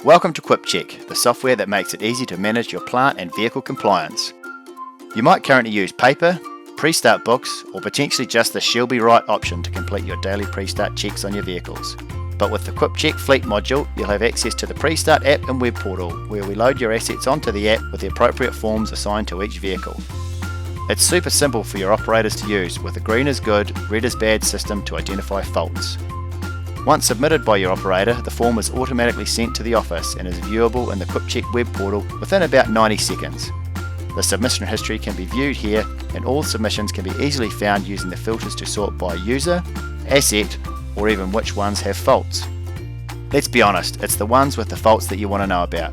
Welcome to QuipCheck, the software that makes it easy to manage your plant and vehicle compliance. You might currently use paper, pre-start books, or potentially just the She'll Be Right option to complete your daily pre-start checks on your vehicles. But with the QuipCheck Fleet module, you'll have access to the pre-start app and web portal, where we load your assets onto the app with the appropriate forms assigned to each vehicle. It's super simple for your operators to use, with a green is good, red is bad system to identify faults. Once submitted by your operator, the form is automatically sent to the office and is viewable in the QuipCheck web portal within about 90 seconds. The submission history can be viewed here, and all submissions can be easily found using the filters to sort by user, asset, or even which ones have faults. Let's be honest, it's the ones with the faults that you want to know about.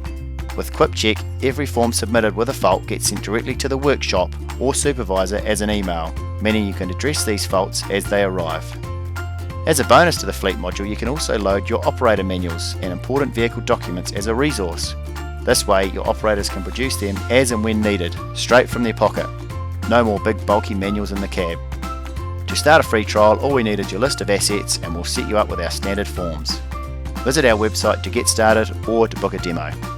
With QuipCheck, every form submitted with a fault gets sent directly to the workshop or supervisor as an email, meaning you can address these faults as they arrive. As a bonus to the Fleet module, you can also load your operator manuals and important vehicle documents as a resource. This way, your operators can produce them as and when needed, straight from their pocket. No more big bulky manuals in the cab. To start a free trial, all we need is your list of assets and we'll set you up with our standard forms. Visit our website to get started or to book a demo.